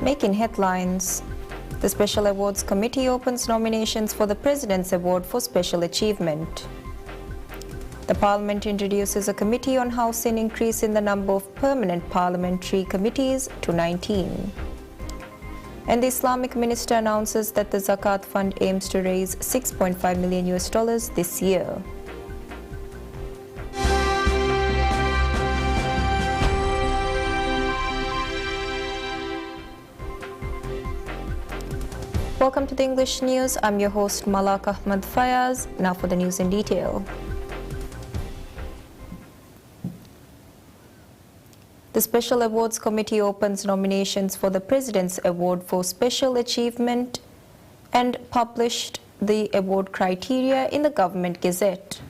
making headlines. The Special Awards Committee opens nominations for the President's Award for Special Achievement. The Parliament introduces a committee on housing, increasing the number of permanent parliamentary committees to 19. And the Islamic minister announces that the Zakat Fund aims to raise $6.5 million this year. Welcome to the English News. I'm your host Malak Ahmad Fayaz. Now for the news in detail. The Special Awards Committee opens nominations for the President's Award for Special Achievement and published the award criteria in the Government Gazette.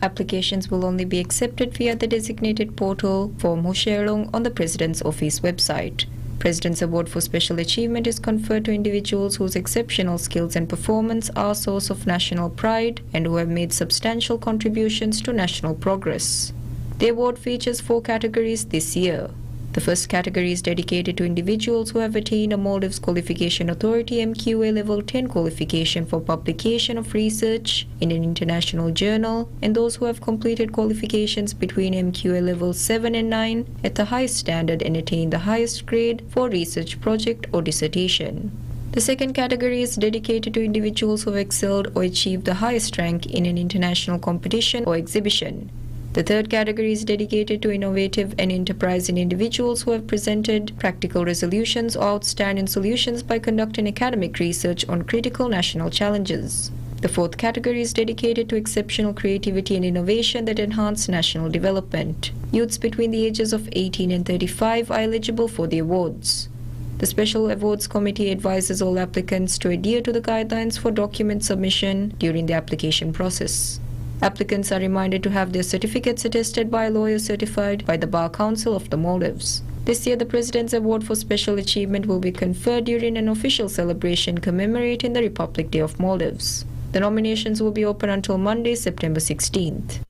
Applications will only be accepted via the designated portal for Musherlong on the President's Office website. President's Award for Special Achievement is conferred to individuals whose exceptional skills and performance are a source of national pride and who have made substantial contributions to national progress. The award features 4 categories this year. The first category is dedicated to individuals who have attained a Maldives Qualification Authority MQA Level 10 qualification for publication of research in an international journal, and those who have completed qualifications between MQA Levels 7 and 9 at the highest standard and attained the highest grade for research project or dissertation. The second category is dedicated to individuals who have excelled or achieved the highest rank in an international competition or exhibition. The third category is dedicated to innovative and enterprising individuals who have presented practical resolutions or outstanding solutions by conducting academic research on critical national challenges. The fourth category is dedicated to exceptional creativity and innovation that enhance national development. Youths between the ages of 18 and 35 are eligible for the awards. The Special Awards Committee advises all applicants to adhere to the guidelines for document submission during the application process. Applicants are reminded to have their certificates attested by a lawyer certified by the Bar Council of the Maldives. This year, the President's Award for Special Achievement will be conferred during an official celebration commemorating the Republic Day of Maldives. The nominations will be open until Monday, September 16th.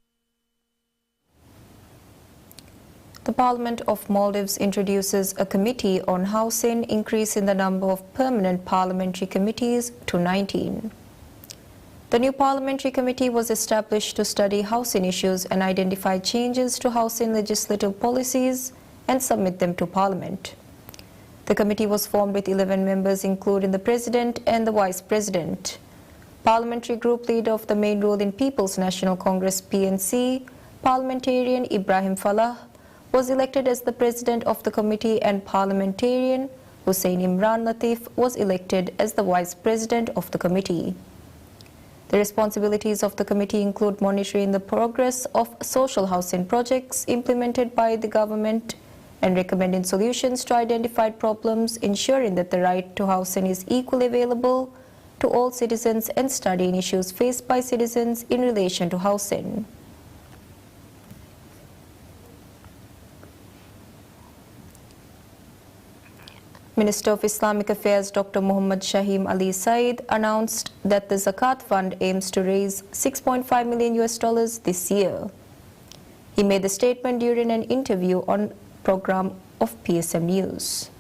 The Parliament of Maldives introduces a committee on housing, increasing the number of permanent parliamentary committees to 19. The new parliamentary committee was established to study housing issues and identify changes to housing legislative policies and submit them to Parliament. The committee was formed with 11 members, including the President and the Vice President. Parliamentary Group Leader of the main ruling People's National Congress PNC, Parliamentarian Ibrahim Falah, was elected as the President of the committee, and Parliamentarian Hussein Imran Latif was elected as the Vice President of the committee. The responsibilities of the committee include monitoring the progress of social housing projects implemented by the government and recommending solutions to identified problems, ensuring that the right to housing is equally available to all citizens, and studying issues faced by citizens in relation to housing. Minister of Islamic Affairs Dr. Muhammad Shahim Ali Said announced that the Zakat Fund aims to raise $6.5 million this year. He made the statement during an interview on program of PSMNEWS.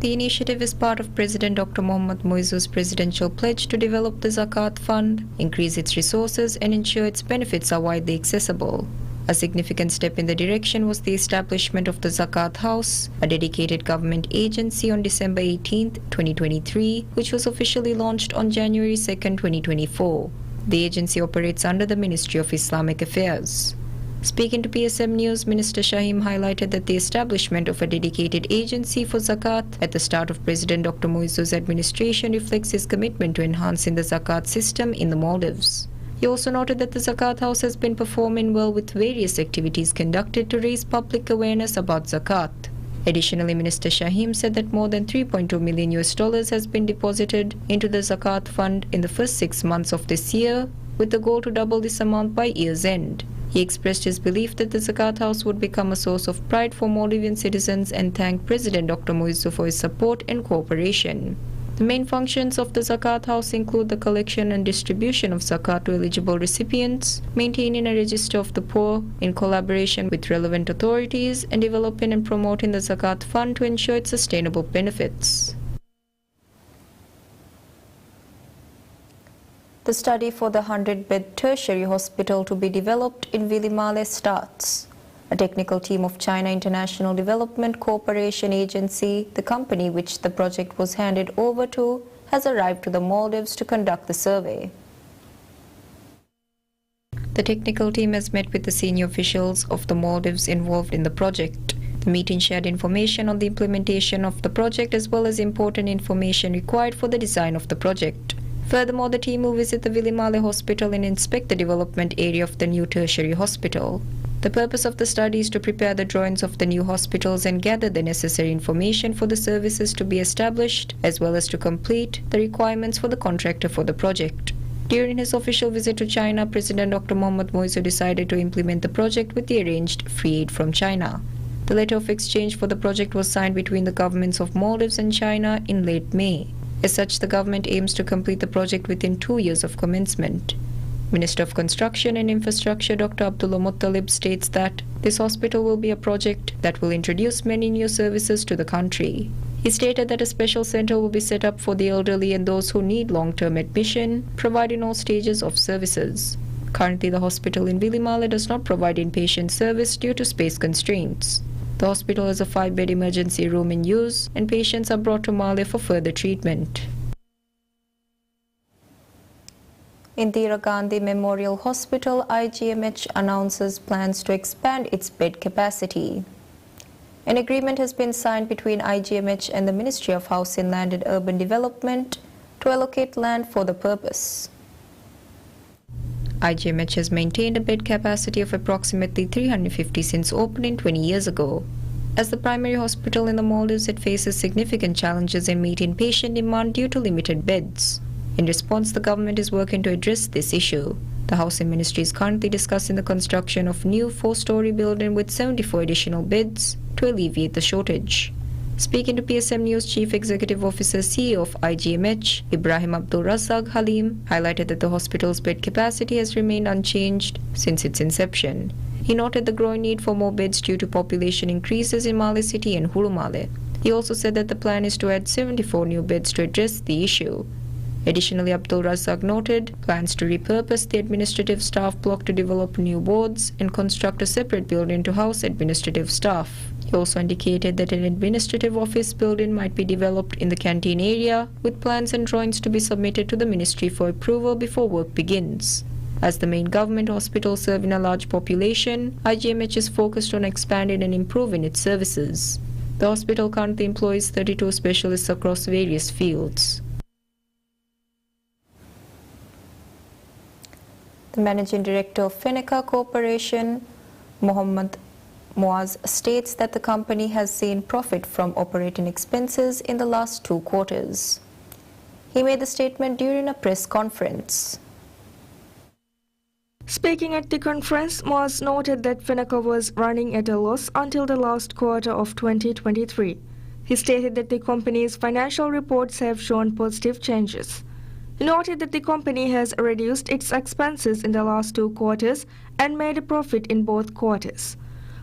The initiative is part of President Dr. Mohammad Moizu's presidential pledge to develop the Zakat Fund, increase its resources, and ensure its benefits are widely accessible. A significant step in the direction was the establishment of the Zakat House, a dedicated government agency, on December 18, 2023, which was officially launched on January 2, 2024. The agency operates under the Ministry of Islamic Affairs. Speaking to PSMNEWS, Minister Shahim highlighted that the establishment of a dedicated agency for Zakat at the start of President Dr. Moizu's administration reflects his commitment to enhancing the Zakat system in the Maldives. He also noted that the Zakat House has been performing well, with various activities conducted to raise public awareness about Zakat. Additionally, Minister Shahim said that more than $3.2 million has been deposited into the Zakat Fund in the first 6 months of this year, with the goal to double this amount by year's end. He expressed his belief that the Zakat House would become a source of pride for Maldivian citizens and thanked President Dr. Moizu for his support and cooperation. The main functions of the Zakat House include the collection and distribution of Zakat to eligible recipients, maintaining a register of the poor in collaboration with relevant authorities, and developing and promoting the Zakat Fund to ensure its sustainable benefits. The study for the 100-bed tertiary hospital to be developed in Vilimale starts. A technical team of China International Development Cooperation Agency, the company which the project was handed over to, has arrived to the Maldives to conduct the survey. The technical team has met with the senior officials of the Maldives involved in the project. The meeting shared information on the implementation of the project as well as important information required for the design of the project. Furthermore, the team will visit the Vilimale Hospital and inspect the development area of the new tertiary hospital. The purpose of the study is to prepare the drawings of the new hospitals and gather the necessary information for the services to be established, as well as to complete the requirements for the contractor for the project. During his official visit to China, President Dr. Mohammad Moiso decided to implement the project with the arranged free aid from China. The letter of exchange for the project was signed between the governments of Maldives and China in late May. As such, the government aims to complete the project within 2 years of commencement. Minister of Construction and Infrastructure Dr. Abdullah Muttalib states that this hospital will be a project that will introduce many new services to the country. He stated that a special center will be set up for the elderly and those who need long-term admission, providing all stages of services. Currently, the hospital in Vilimale does not provide inpatient service due to space constraints. The hospital has a 5-bed emergency room in use, and patients are brought to Male for further treatment. Indira Gandhi Memorial Hospital, IGMH, announces plans to expand its bed capacity. An agreement has been signed between IGMH and the Ministry of Housing, Land and Urban Development to allocate land for the purpose. IGMH has maintained a bed capacity of approximately 350 since opening 20 years ago. As the primary hospital in the Maldives, it faces significant challenges in meeting patient demand due to limited beds. In response, the government is working to address this issue. The Housing Ministry is currently discussing the construction of new 4-story building with 74 additional beds to alleviate the shortage. Speaking to PSMNEWS, Chief Executive Officer CEO of IGMH, Ibrahim Abdul Razzaq Halim, highlighted that the hospital's bed capacity has remained unchanged since its inception. He noted the growing need for more beds due to population increases in Male City and Hurumale. He also said that the plan is to add 74 new beds to address the issue. Additionally, Abdul Razzaq noted plans to repurpose the administrative staff block to develop new wards and construct a separate building to house administrative staff. He also indicated that an administrative office building might be developed in the canteen area, with plans and drawings to be submitted to the ministry for approval before work begins. As the main government hospital serving a large population, IGMH is focused on expanding and improving its services. The hospital currently employs 32 specialists across various fields. The Managing Director of Feneca Corporation, Mohammad Muaz, states that the company has seen profit from operating expenses in the last 2 quarters. He made the statement during a press conference. Speaking at the conference, Muaz noted that Feneca was running at a loss until the last quarter of 2023. He stated that the company's financial reports have shown positive changes. He noted that the company has reduced its expenses in the last 2 quarters and made a profit in both quarters.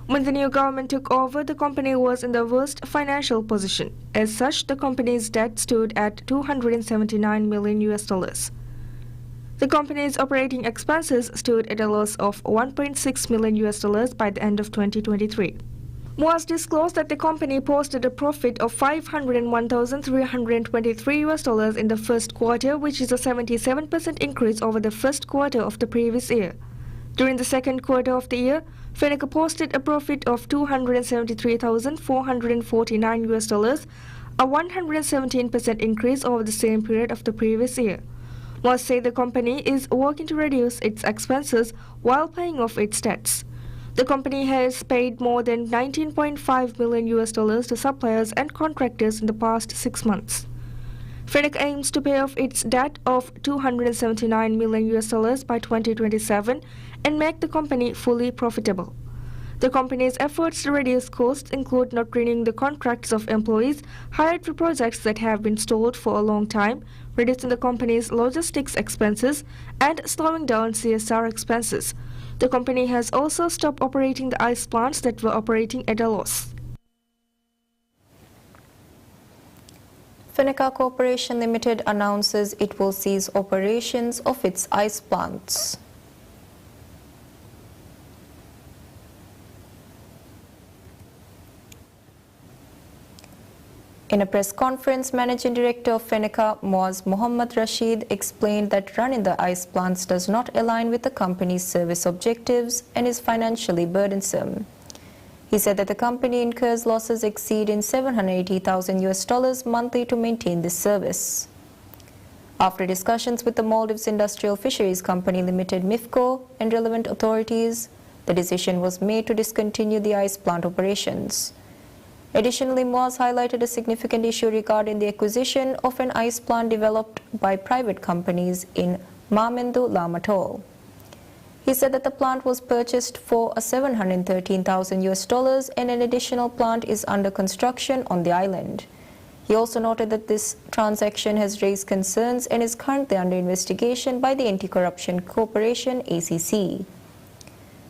When the new government took over, the company was in the worst financial position. As such, the company's debt stood at $279 million. The company's operating expenses stood at a loss of $1.6 million by the end of 2023. Muaz disclosed that the company posted a profit of $501,323 in the first quarter, which is a 77% increase over the first quarter of the previous year. During the second quarter of the year, Feneca posted a profit of $273,449, a 117% increase over the same period of the previous year. Muaz said the company is working to reduce its expenses while paying off its debts. The company has paid more than $19.5 million to suppliers and contractors in the past 6 months. Feneca aims to pay off its debt of $279 million by 2027 and make the company fully profitable. The company's efforts to reduce costs include not renewing the contracts of employees hired for projects that have been stalled for a long time, reducing the company's logistics expenses, and slowing down CSR expenses. The company has also stopped operating the ice plants that were operating at a loss. Feneka Corporation Limited announces it will cease operations of its ice plants. In a press conference, Managing Director of Feneka, Mohammad Rashid, explained that running the ice plants does not align with the company's service objectives and is financially burdensome. He said that the company incurs losses exceeding $780,000 monthly to maintain this service. After discussions with the Maldives Industrial Fisheries Company Limited (MIFCO) and relevant authorities, the decision was made to discontinue the ice plant operations. Additionally, MOAS highlighted a significant issue regarding the acquisition of an ice plant developed by private companies in Mamendu Lam. He said that the plant was purchased for $713,000 and an additional plant is under construction on the island. He also noted that this transaction has raised concerns and is currently under investigation by the Anti-Corruption Corporation (ACC).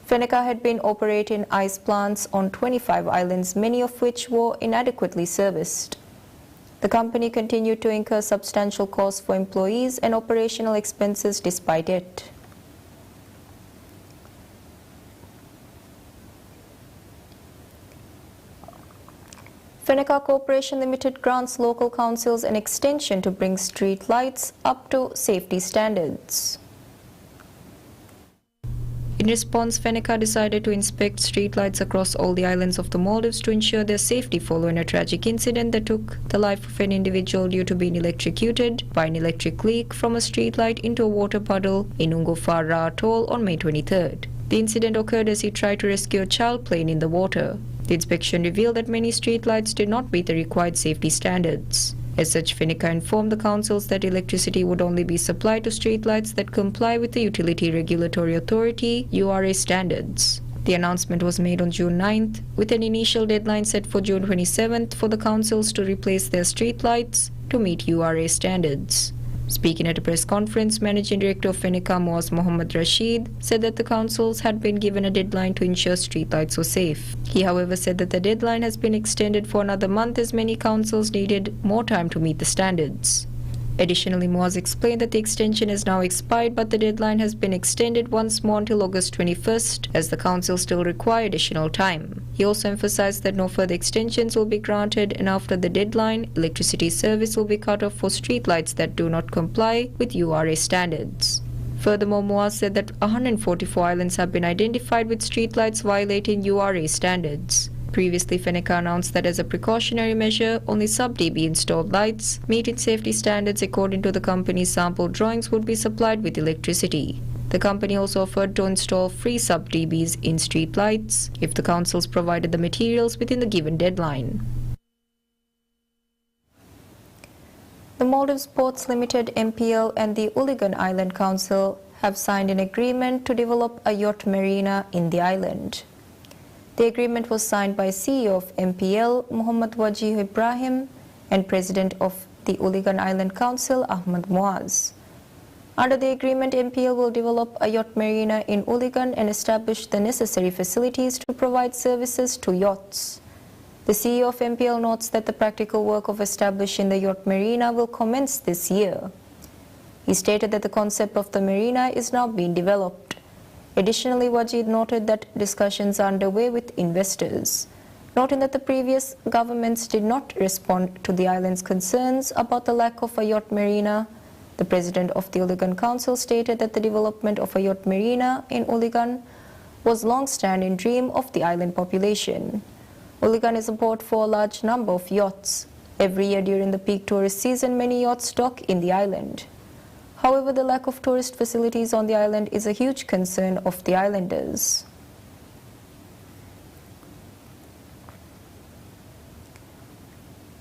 Feneka had been operating ice plants on 25 islands, many of which were inadequately serviced. The company continued to incur substantial costs for employees and operational expenses despite it. Feneka Corporation Limited grants local councils an extension to bring street lights up to safety standards. In response, Feneka decided to inspect streetlights across all the islands of the Maldives to ensure their safety following a tragic incident that took the life of an individual due to being electrocuted by an electric leak from a streetlight into a water puddle in Ungufara Atoll on May 23rd. The incident occurred as he tried to rescue a child playing in the water. The inspection revealed that many streetlights did not meet the required safety standards. As such, Feneka informed the councils that electricity would only be supplied to streetlights that comply with the Utility Regulatory Authority (URA) standards. The announcement was made on June 9th, with an initial deadline set for June 27th for the councils to replace their streetlights to meet URA standards. Speaking at a press conference, Managing Director of Feneka, Mohammad Rashid, said that the councils had been given a deadline to ensure streetlights were safe. He, however, said that the deadline has been extended for another month as many councils needed more time to meet the standards. Additionally, MOAS explained that the extension is now expired, but the deadline has been extended once more until August 21st, as the council still require additional time. He also emphasized that no further extensions will be granted, and after the deadline, electricity service will be cut off for streetlights that do not comply with URA standards. Furthermore, MOAS said that 144 islands have been identified with streetlights violating URA standards. Previously, Feneka announced that as a precautionary measure, only sub-dB installed lights meeting safety standards according to the company's sample drawings would be supplied with electricity. The company also offered to install free sub-dBs in street lights if the councils provided the materials within the given deadline. The Maldives Ports Limited (MPL) and the Uligan Island Council have signed an agreement to develop a yacht marina in the island. The agreement was signed by CEO of MPL, Muhammad Wajih Ibrahim, and President of the Uligan Island Council, Ahmad Muaz. Under the agreement, MPL will develop a yacht marina in Uligan and establish the necessary facilities to provide services to yachts. The CEO of MPL notes that the practical work of establishing the yacht marina will commence this year. He stated that the concept of the marina is now being developed. Additionally, Wajid noted that discussions are underway with investors, noting that the previous governments did not respond to the island's concerns about the lack of a yacht marina. The president of the Uligan Council stated that the development of a yacht marina in Uligan was a long-standing dream of the island population. Uligan is a port for a large number of yachts. Every year during the peak tourist season, many yachts dock in the island. However, the lack of tourist facilities on the island is a huge concern of the islanders.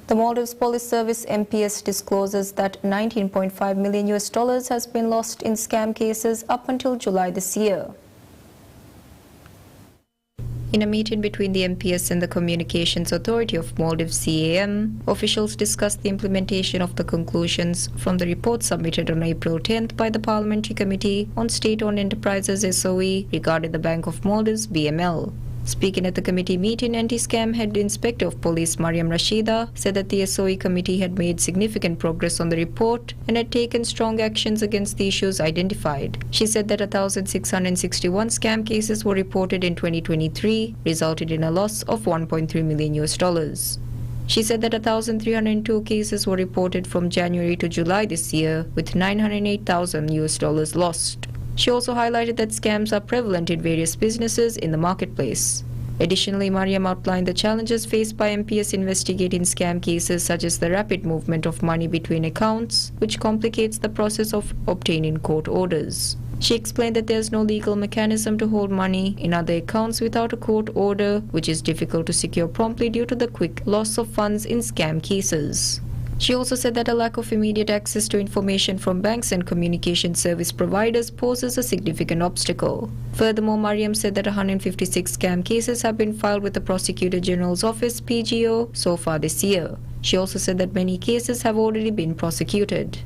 The Maldives Police Service (MPS) discloses that $19.5 million has been lost in scam cases up until July this year. In a meeting between the MPS and the Communications Authority of Maldives CAM, officials discussed the implementation of the conclusions from the report submitted on April 10th by the Parliamentary Committee on State-Owned Enterprises SOE regarding the Bank of Maldives BML. Speaking at the committee meeting, Anti-Scam Head Inspector of Police Mariam Rashida said that the SOE committee had made significant progress on the report and had taken strong actions against the issues identified. She said that 1,661 scam cases were reported in 2023, resulting in a loss of $1.3 million. She said that 1,302 cases were reported from January to July this year, with $908,000 lost. She also highlighted that scams are prevalent in various businesses in the marketplace. Additionally, Mariam outlined the challenges faced by MPS investigating scam cases such as the rapid movement of money between accounts, which complicates the process of obtaining court orders. She explained that there is no legal mechanism to hold money in other accounts without a court order, which is difficult to secure promptly due to the quick loss of funds in scam cases. She also said that a lack of immediate access to information from banks and communication service providers poses a significant obstacle. Furthermore, Mariam said that 156 scam cases have been filed with the Prosecutor General's Office (PGO) so far this year. She also said that many cases have already been prosecuted.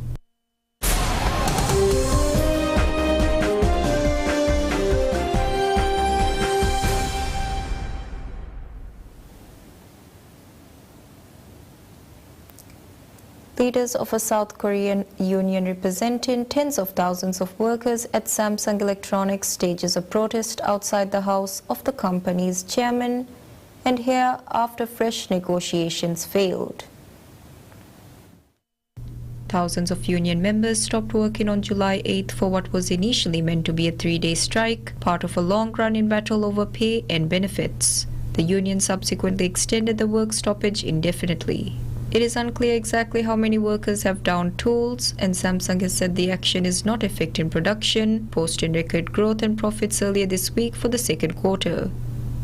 Leaders of a South Korean union representing tens of thousands of workers at Samsung Electronics stages a protest outside the house of the company's chairman, and here after fresh negotiations failed. Thousands of union members stopped working on July 8th for what was initially meant to be a 3-day strike, part of a long-running battle over pay and benefits. The union subsequently extended the work stoppage indefinitely. It is unclear exactly how many workers have downed tools, and Samsung has said the action is not affecting production, posting record growth and profits earlier this week for the second quarter.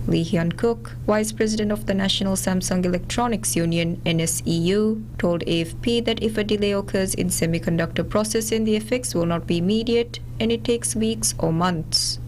Lee Hyun-Kook, Vice President of the National Samsung Electronics Union (NSEU), told AFP that if a delay occurs in semiconductor processing, the effects will not be immediate and it takes weeks or months.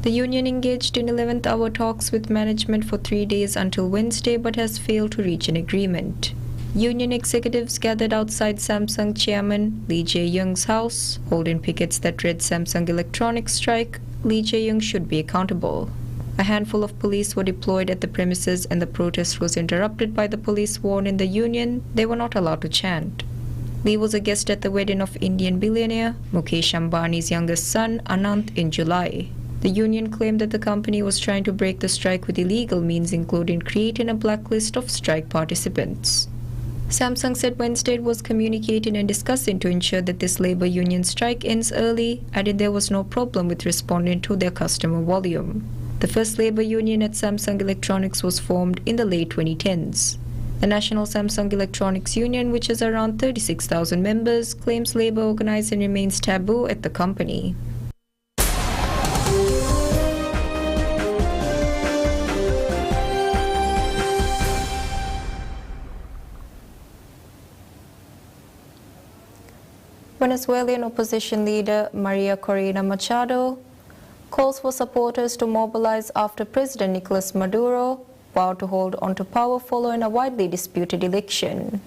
The union engaged in 11th-hour talks with management for 3 days until Wednesday but has failed to reach an agreement. Union executives gathered outside Samsung chairman Lee Jae-young's house, holding pickets that read Samsung Electronics strike, Lee Jae-young should be accountable. A handful of police were deployed at the premises and the protest was interrupted by the police warning the union they were not allowed to chant. Lee was a guest at the wedding of Indian billionaire Mukesh Ambani's youngest son Anant in July. The union claimed that the company was trying to break the strike with illegal means, including creating a blacklist of strike participants. Samsung said Wednesday it was communicating and discussing to ensure that this labor union strike ends early, adding there was no problem with responding to their customer volume. The first labor union at Samsung Electronics was formed in the late 2010s. The National Samsung Electronics Union, which has around 36,000 members, claims labor organizing remains taboo at the company. Venezuelan opposition leader Maria Corina Machado calls for supporters to mobilize after President Nicolas Maduro vowed to hold on to power following a widely disputed election.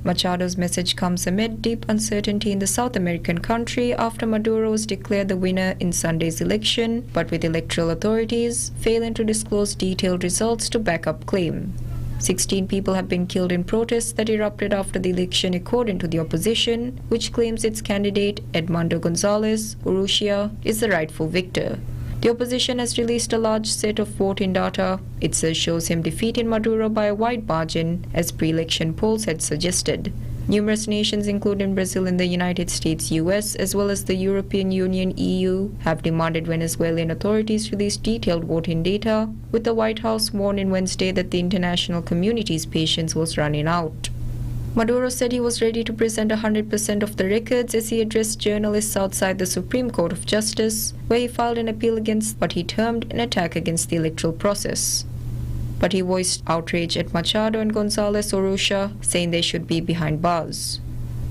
Machado's message comes amid deep uncertainty in the South American country after Maduro was declared the winner in Sunday's election, but with electoral authorities failing to disclose detailed results to back up claim. 16 people have been killed in protests that erupted after the election, according to the opposition, which claims its candidate, Edmundo Gonzalez Urrutia, is the rightful victor. The opposition has released a large set of voting data. It says shows him defeating Maduro by a wide margin, as pre-election polls had suggested. Numerous nations, including Brazil and the United States, US, as well as the European Union, EU, have demanded Venezuelan authorities release detailed voting data, with the White House warning Wednesday that the international community's patience was running out. Maduro said he was ready to present 100% of the records as he addressed journalists outside the Supreme Court of Justice, where he filed an appeal against what he termed an attack against the electoral process. But he voiced outrage at Machado and Gonzalez Urrutia, saying they should be behind bars.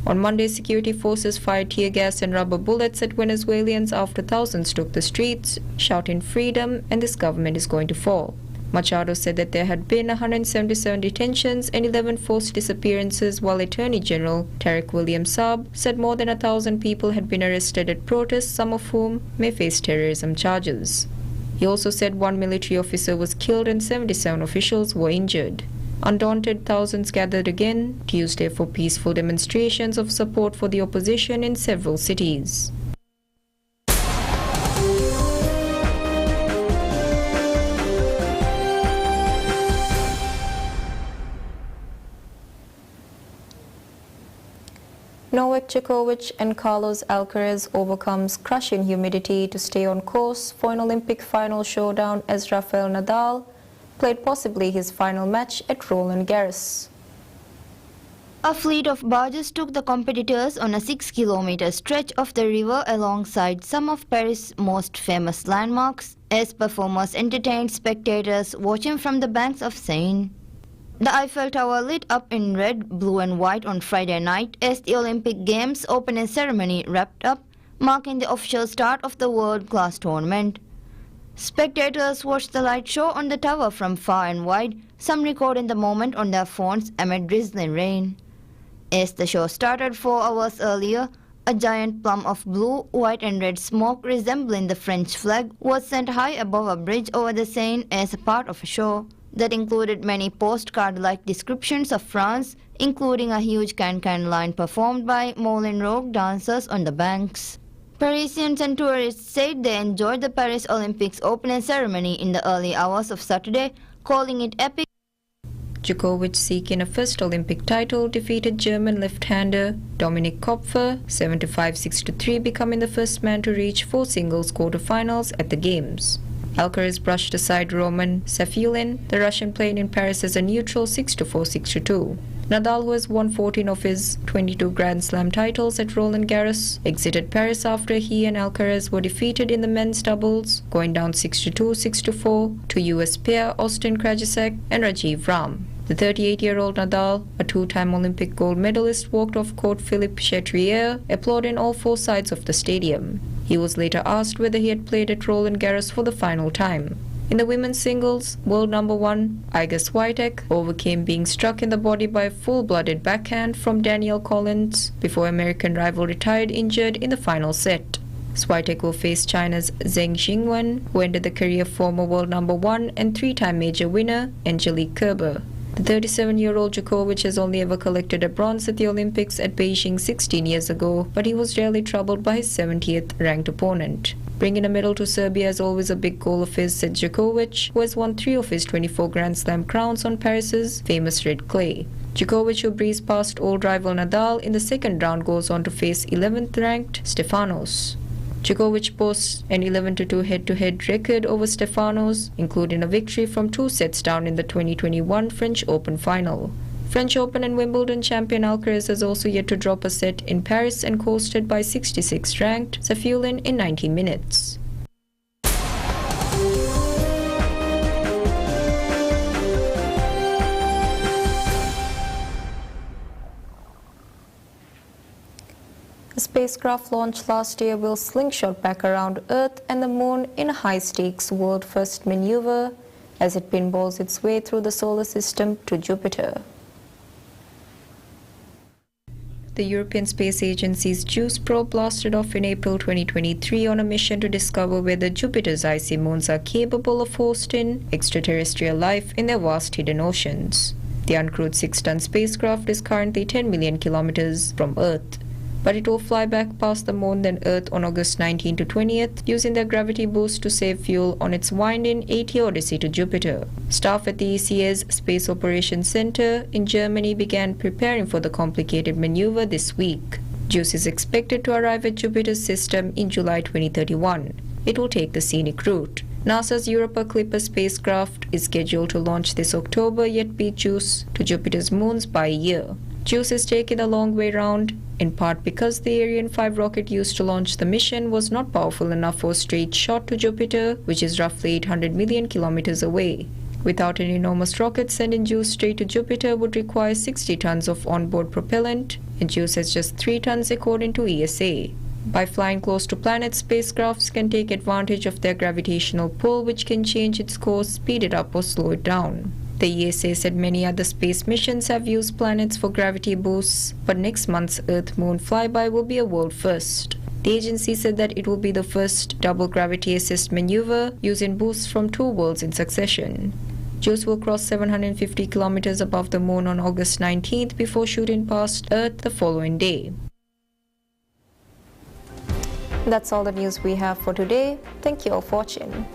On Monday, security forces fired tear gas and rubber bullets at Venezuelans after thousands took the streets, shouting freedom and this government is going to fall. Machado said that there had been 177 detentions and 11 forced disappearances, while Attorney General Tarek William Saab said more than 1,000 people had been arrested at protests, some of whom may face terrorism charges. He also said one military officer was killed and 77 officials were injured. Undaunted, thousands gathered again Tuesday for peaceful demonstrations of support for the opposition in several cities. Novak Djokovic and Carlos Alcaraz overcomes crushing humidity to stay on course for an Olympic final showdown as Rafael Nadal played possibly his final match at Roland Garros. A fleet of barges took the competitors on a 6-kilometer stretch of the river alongside some of Paris' most famous landmarks as performers entertained spectators watching from the banks of Seine. The Eiffel Tower lit up in red, blue and white on Friday night as the Olympic Games opening ceremony wrapped up, marking the official start of the world-class tournament. Spectators watched the light show on the tower from far and wide, some recording the moment on their phones amid drizzling rain. As the show started 4 hours earlier, a giant plume of blue, white and red smoke resembling the French flag was sent high above a bridge over the Seine as a part of a show that included many postcard-like descriptions of France, including a huge can-can line performed by Moulin Rouge dancers on the banks. Parisians and tourists said they enjoyed the Paris Olympics opening ceremony in the early hours of Saturday, calling it epic. Djokovic, seeking a first Olympic title, defeated German left-hander Dominik Kopfer 7-5-6-3, becoming the first man to reach 4 singles quarterfinals at the Games. Alcaraz brushed aside Roman Safulin, the Russian, playing in Paris as a neutral 6-4-6-2. Nadal, who has won 14 of his 22 Grand Slam titles at Roland Garros, exited Paris after he and Alcaraz were defeated in the men's doubles, going down 6-2, 6-4 to US pair Austin Krajicek and Rajiv Ram. The 38-year-old Nadal, a 2-time Olympic gold medalist, walked off court Philippe Chatrier, applauding all 4 sides of the stadium. He was later asked whether he had played at Roland Garros for the final time. In the women's singles, world number 1 Iga Swiatek overcame being struck in the body by a full-blooded backhand from Danielle Collins before American rival retired injured in the final set. Swiatek will face China's Zheng Xingwen, who ended the career of former world number 1 and 3-time major winner Angelique Kerber. The 37-year-old Djokovic has only ever collected a bronze at the Olympics at Beijing 16 years ago, but he was rarely troubled by his 70th ranked opponent. Bringing a medal to Serbia is always a big goal of his, said Djokovic, who has won 3 of his 24 Grand Slam crowns on Paris's famous red clay. Djokovic, who breezed past old rival Nadal in the second round, goes on to face 11th ranked Stefanos. Djokovic boasts an 11-2 head-to-head record over Stefanos, including a victory from 2 sets down in the 2021 French Open final. French Open and Wimbledon champion Alcaraz has also yet to drop a set in Paris and coasted by 66th ranked Safulin in 90 minutes. A spacecraft launched last year will slingshot back around Earth and the Moon in a high-stakes world-first maneuver as it pinballs its way through the solar system to Jupiter. The European Space Agency's JUICE probe blasted off in April 2023 on a mission to discover whether Jupiter's icy moons are capable of hosting extraterrestrial life in their vast hidden oceans. The uncrewed 6-ton spacecraft is currently 10 million kilometers from Earth, but it will fly back past the Moon then Earth on August 19 to 20th, using their gravity boost to save fuel on its winding 8-year odyssey to Jupiter. Staff at the ESA's Space Operations Center in Germany began preparing for the complicated maneuver this week. JUICE is expected to arrive at Jupiter's system in July 2031. It will take the scenic route. NASA's Europa Clipper spacecraft is scheduled to launch this October, yet beat JUICE to Jupiter's moons by a year. JUICE is taking a long way round, in part because the Ariane 5 rocket used to launch the mission was not powerful enough for a straight shot to Jupiter, which is roughly 800 million kilometers away. Without an enormous rocket, sending JUICE straight to Jupiter would require 60 tons of onboard propellant and uses just 3 tons according to ESA. By flying close to planets, spacecrafts can take advantage of their gravitational pull, which can change its course, speed it up or slow it down. The ESA said many other space missions have used planets for gravity boosts, but next month's Earth-Moon flyby will be a world first. The agency said that it will be the first double gravity assist maneuver using boosts from 2 worlds in succession. JUICE will cross 750 kilometers above the Moon on August 19th before shooting past Earth the following day. That's all the news we have for today. Thank you all for watching.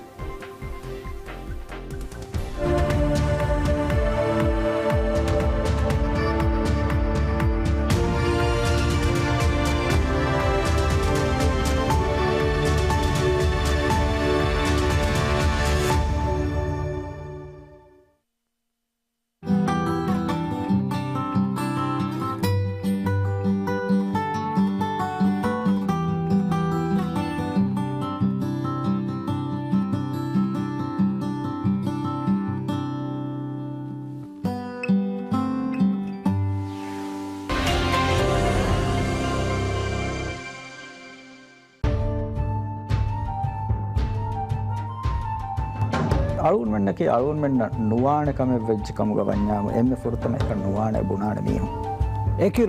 අලුන් වෙන්න කි අලුන් වෙන්න නුවාණ කම වෙච්ච කම ගවන්යාම එම්මෙ ෆුර්තම එක නුවාණ බුණාණ මීහු ඒකිරු